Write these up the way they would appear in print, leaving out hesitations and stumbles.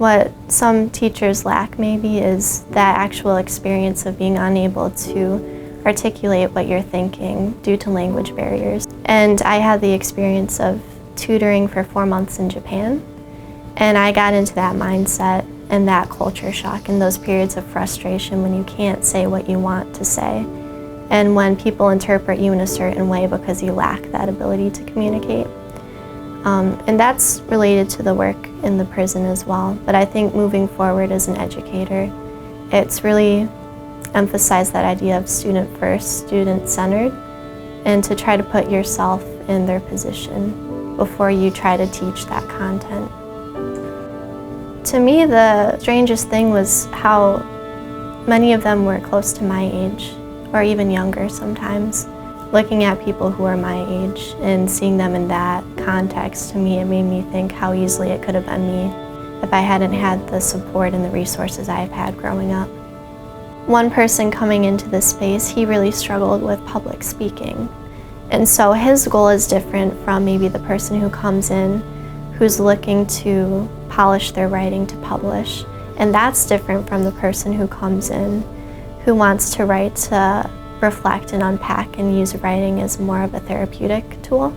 what some teachers lack maybe is that actual experience of being unable to articulate what you're thinking due to language barriers. And I had the experience of tutoring for 4 months in Japan, and I got into that mindset and that culture shock and those periods of frustration when you can't say what you want to say, and when people interpret you in a certain way because you lack that ability to communicate. And that's related to the work in the prison as well. But I think moving forward as an educator, it's really emphasized that idea of student first, student centered, and to try to put yourself in their position before you try to teach that content. To me, the strangest thing was how many of them were close to my age, or even younger sometimes. Looking at people who are my age and seeing them in that context, to me, it made me think how easily it could have been me if I hadn't had the support and the resources I've had growing up. One person coming into this space, he really struggled with public speaking. And so his goal is different from maybe the person who comes in who's looking to polish their writing to publish. And that's different from the person who comes in who wants to write to reflect and unpack and use writing as more of a therapeutic tool.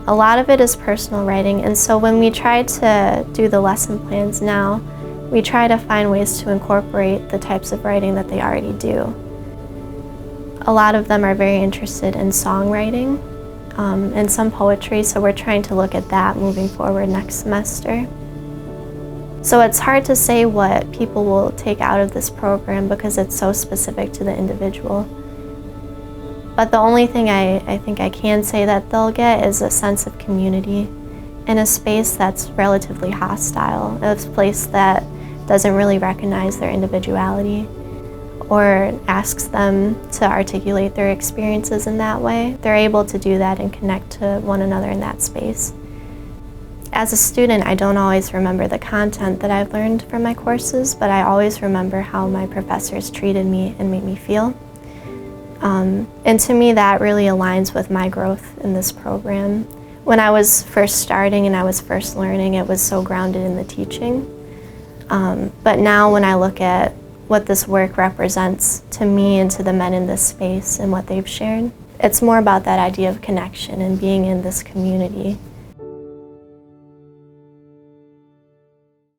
A lot of it is personal writing, and so when we try to do the lesson plans now, we try to find ways to incorporate the types of writing that they already do. A lot of them are very interested in songwriting and some poetry, so we're trying to look at that moving forward next semester. So it's hard to say what people will take out of this program because it's so specific to the individual. But the only thing I think I can say that they'll get is a sense of community in a space that's relatively hostile, a place that doesn't really recognize their individuality or asks them to articulate their experiences in that way. They're able to do that and connect to one another in that space. As a student, I don't always remember the content that I've learned from my courses, but I always remember how my professors treated me and made me feel. And to me, that really aligns with my growth in this program. When I was first starting and I was first learning, it was so grounded in the teaching. But now when I look at what this work represents to me and to the men in this space and what they've shared, it's more about that idea of connection and being in this community.